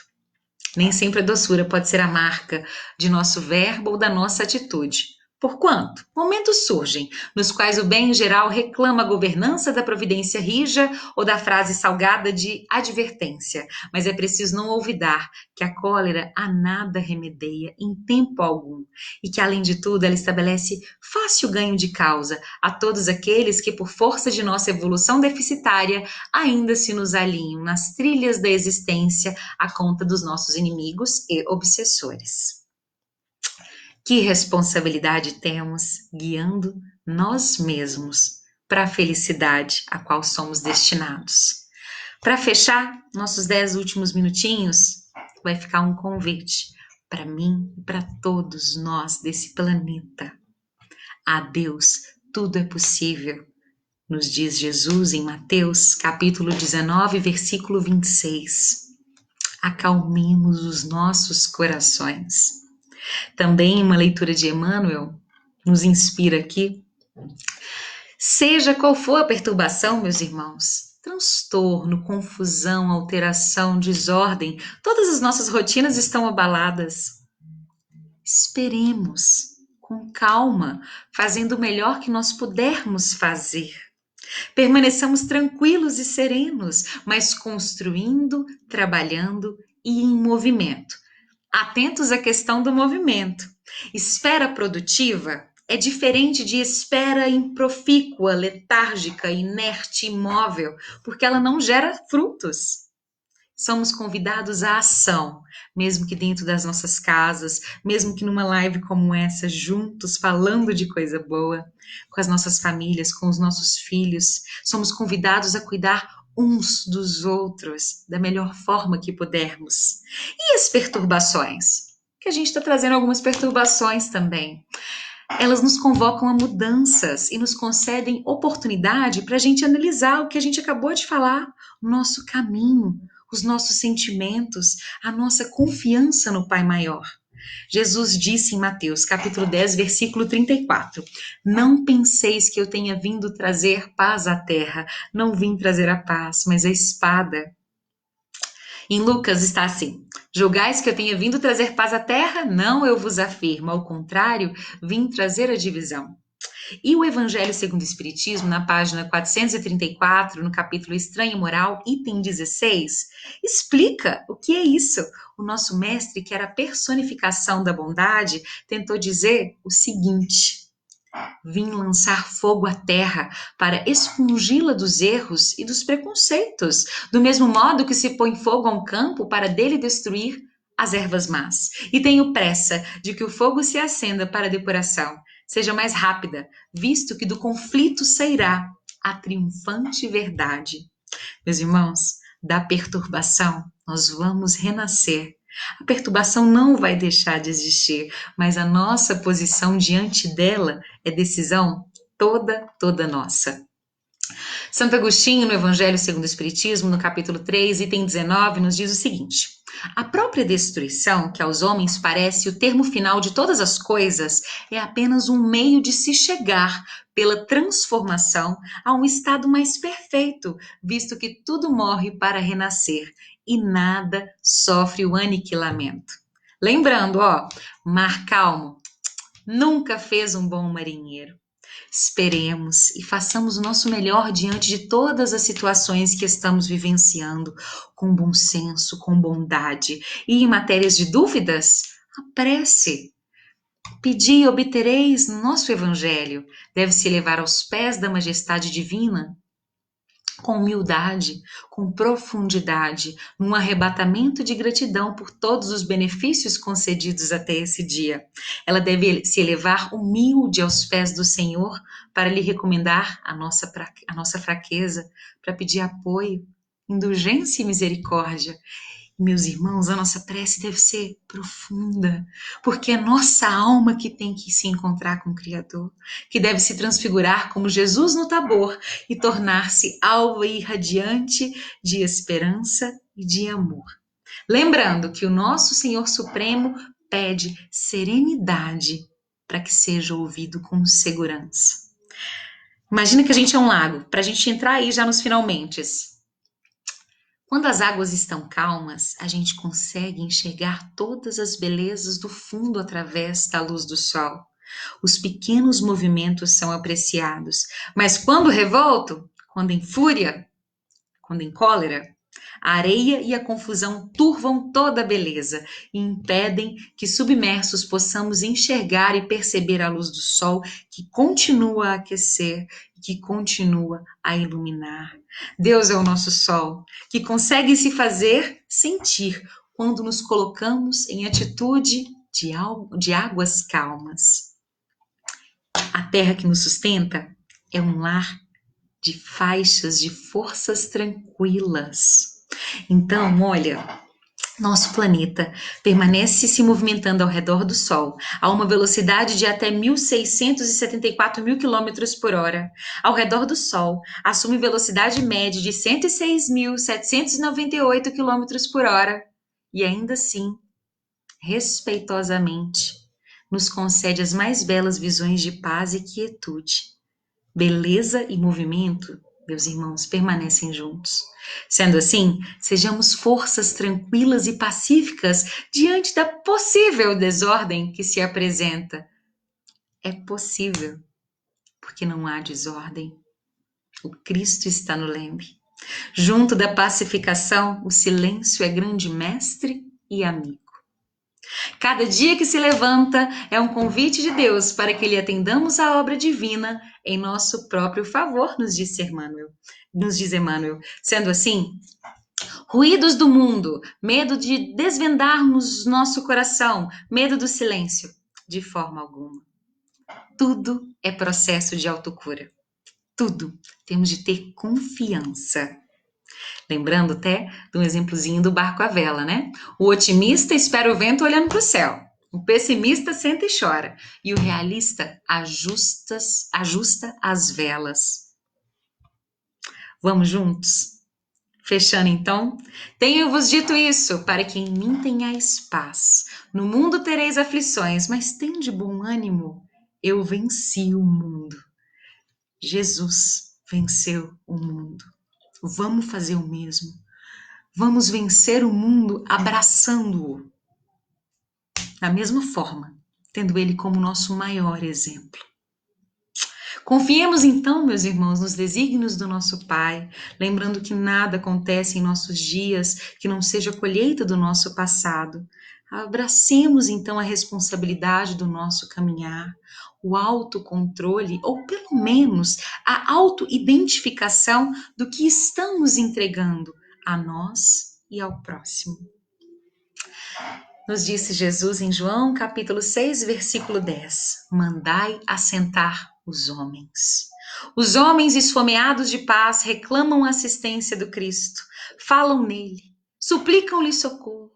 nem sempre a doçura pode ser a marca de nosso verbo ou da nossa atitude. Porquanto, momentos surgem nos quais o bem em geral reclama a governança da providência rija ou da frase salgada de advertência, mas é preciso não olvidar que a cólera a nada remedeia em tempo algum e que, além de tudo, ela estabelece fácil ganho de causa a todos aqueles que, por força de nossa evolução deficitária, ainda se nos alinham nas trilhas da existência à conta dos nossos inimigos e obsessores. Que responsabilidade temos guiando nós mesmos para a felicidade a qual somos destinados. Para fechar nossos 10 últimos minutinhos, vai ficar um convite para mim e para todos nós desse planeta. A Deus tudo é possível, nos diz Jesus em Mateus, capítulo 19, versículo 26. Acalmemos os nossos corações. Também uma leitura de Emmanuel nos inspira aqui. Seja qual for a perturbação, meus irmãos, transtorno, confusão, alteração, desordem, todas as nossas rotinas estão abaladas. Esperemos com calma, fazendo o melhor que nós pudermos fazer. Permaneçamos tranquilos e serenos, mas construindo, trabalhando e em movimento. Atentos à questão do movimento. Espera produtiva é diferente de espera improfícua, letárgica, inerte, imóvel, porque ela não gera frutos. Somos convidados à ação, mesmo que dentro das nossas casas, mesmo que numa live como essa, juntos, falando de coisa boa, com as nossas famílias, com os nossos filhos. Somos convidados a cuidar uns dos outros da melhor forma que pudermos. E as perturbações? Que a gente está trazendo algumas perturbações também. Elas nos convocam a mudanças e nos concedem oportunidade para a gente analisar o que a gente acabou de falar, o nosso caminho, os nossos sentimentos, a nossa confiança no Pai Maior. Jesus disse em Mateus, capítulo 10, versículo 34, não penseis que eu tenha vindo trazer paz à terra, não vim trazer a paz, mas a espada. Em Lucas está assim: julgais que eu tenha vindo trazer paz à terra? Não, eu vos afirmo, ao contrário, vim trazer a divisão. E o Evangelho segundo o Espiritismo, na página 434, no capítulo Estranha Moral, item 16, explica o que é isso. O nosso mestre, que era a personificação da bondade, tentou dizer o seguinte: vim lançar fogo à terra para expungi-la dos erros e dos preconceitos, do mesmo modo que se põe fogo a um campo para dele destruir as ervas más. E tenho pressa de que o fogo se acenda para a depuração, seja mais rápida, visto que do conflito sairá a triunfante verdade. Meus irmãos, da perturbação nós vamos renascer. A perturbação não vai deixar de existir, mas a nossa posição diante dela é decisão toda nossa. Santo Agostinho, no Evangelho segundo o Espiritismo, no capítulo 3, item 19, nos diz o seguinte: a própria destruição, que aos homens parece o termo final de todas as coisas, é apenas um meio de se chegar, pela transformação, a um estado mais perfeito, visto que tudo morre para renascer e nada sofre o aniquilamento. Lembrando, mar calmo nunca fez um bom marinheiro. Esperemos e façamos o nosso melhor diante de todas as situações que estamos vivenciando, com bom senso, com bondade. E em matérias de dúvidas, a prece. Pedi e obtereis no nosso Evangelho. Deve-se levar aos pés da majestade divina, com humildade, com profundidade, num arrebatamento de gratidão por todos os benefícios concedidos até esse dia. Ela deve se elevar humilde aos pés do Senhor para lhe recomendar a nossa fraqueza, para pedir apoio, indulgência e misericórdia. Meus irmãos, a nossa prece deve ser profunda, porque é nossa alma que tem que se encontrar com o Criador, que deve se transfigurar como Jesus no Tabor e tornar-se alva e radiante de esperança e de amor. Lembrando que o nosso Senhor Supremo pede serenidade para que seja ouvido com segurança. Imagina que a gente é um lago, para a gente entrar aí já nos finalmente. Quando as águas estão calmas, a gente consegue enxergar todas as belezas do fundo através da luz do sol. Os pequenos movimentos são apreciados, mas quando revolto, quando em fúria, quando em cólera, a areia e a confusão turvam toda a beleza e impedem que submersos possamos enxergar e perceber a luz do sol que continua a aquecer e que continua a iluminar. Deus é o nosso sol, que consegue se fazer sentir quando nos colocamos em atitude de águas calmas. A terra que nos sustenta é um lar de faixas de forças tranquilas. Então, olha, nosso planeta permanece se movimentando ao redor do Sol a uma velocidade de até 1.674 mil quilômetros por hora. Ao redor do Sol, assume velocidade média de 106.798 quilômetros por hora e ainda assim, respeitosamente, nos concede as mais belas visões de paz e quietude. Beleza e movimento, meus irmãos, permanecem juntos. Sendo assim, sejamos forças tranquilas e pacíficas diante da possível desordem que se apresenta. É possível, porque não há desordem. O Cristo está no leme. Junto da pacificação, o silêncio é grande mestre e amigo. Cada dia que se levanta é um convite de Deus para que lhe atendamos a obra divina em nosso próprio favor, nos diz Emmanuel. Sendo assim, ruídos do mundo, medo de desvendarmos nosso coração, medo do silêncio, de forma alguma. Tudo é processo de autocura. Tudo. Temos de ter confiança. Lembrando até de um exemplozinho do barco à vela, né? O otimista espera o vento olhando para o céu. O pessimista senta e chora. E o realista ajusta as velas. Vamos juntos? Fechando então, tenho-vos dito isso, para que em mim tenhais paz. No mundo tereis aflições, mas tende bom ânimo. Eu venci o mundo. Jesus venceu o mundo. Vamos fazer o mesmo. Vamos vencer o mundo abraçando-o. Da mesma forma, tendo ele como nosso maior exemplo. Confiemos então, meus irmãos, nos desígnios do nosso Pai, lembrando que nada acontece em nossos dias que não seja colheita do nosso passado. Abracemos então a responsabilidade do nosso caminhar, o autocontrole, ou pelo menos a autoidentificação do que estamos entregando a nós e ao próximo. Nos disse Jesus em João capítulo 6, versículo 10, mandai assentar os homens. Os homens esfomeados de paz reclamam a assistência do Cristo, falam nele, suplicam-lhe socorro,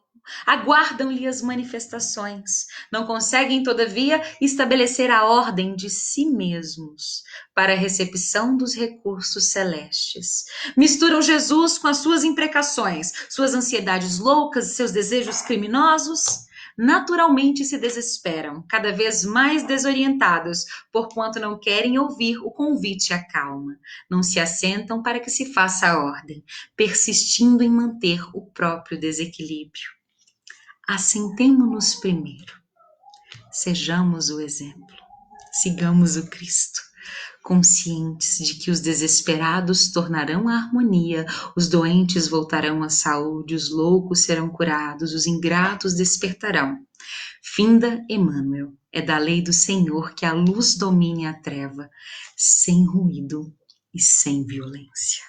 aguardam-lhe as manifestações, não conseguem, todavia, estabelecer a ordem de si mesmos para a recepção dos recursos celestes. Misturam Jesus com as suas imprecações, suas ansiedades loucas e seus desejos criminosos. Naturalmente se desesperam, cada vez mais desorientados, porquanto não querem ouvir o convite à calma. Não se assentam para que se faça a ordem, persistindo em manter o próprio desequilíbrio. Assentemo-nos primeiro. Sejamos o exemplo. Sigamos o Cristo, conscientes de que os desesperados tornarão a harmonia, os doentes voltarão à saúde, os loucos serão curados, os ingratos despertarão. Finda Emmanuel, é da lei do Senhor que a luz domine a treva, sem ruído e sem violência.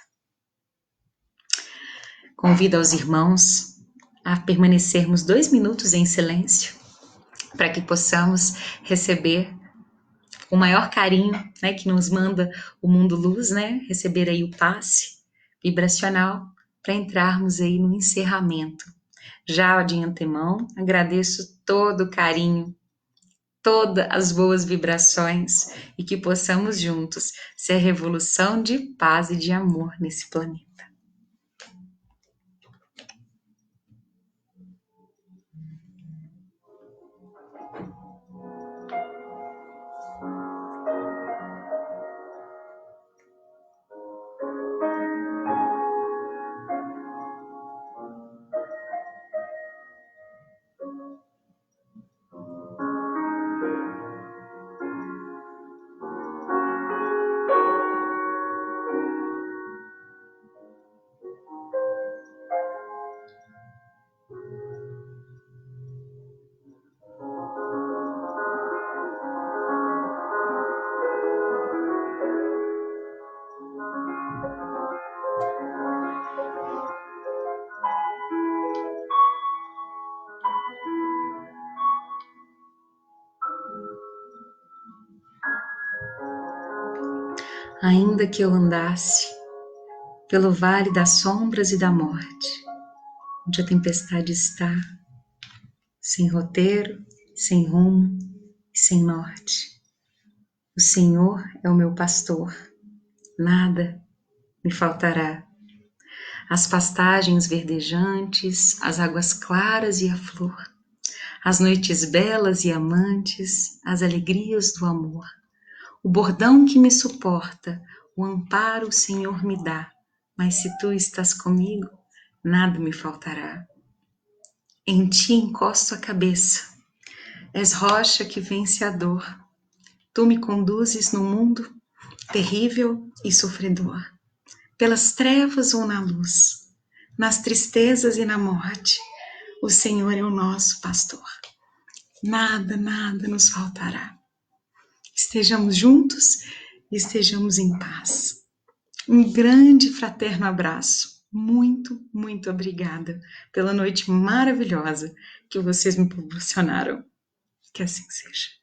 Convido aos irmãos a permanecermos 2 minutos em silêncio, para que possamos receber o maior carinho, né, que nos manda o Mundo Luz, né, receber aí o passe vibracional para entrarmos aí no encerramento. Já de antemão, agradeço todo o carinho, todas as boas vibrações e que possamos juntos ser revolução de paz e de amor nesse planeta. Ainda que eu andasse pelo vale das sombras e da morte, onde a tempestade está, sem roteiro, sem rumo e sem norte. O Senhor é o meu pastor, nada me faltará. As pastagens verdejantes, as águas claras e a flor, as noites belas e amantes, as alegrias do amor, o bordão que me suporta, o amparo o Senhor me dá, mas se tu estás comigo, nada me faltará. Em ti encosto a cabeça, és rocha que vence a dor, tu me conduzes no mundo terrível e sofredor, pelas trevas ou na luz, nas tristezas e na morte, o Senhor é o nosso pastor. Nada, nada nos faltará. Estejamos juntos e estejamos em paz. Um grande fraterno abraço. Muito, muito obrigada pela noite maravilhosa que vocês me proporcionaram. Que assim seja.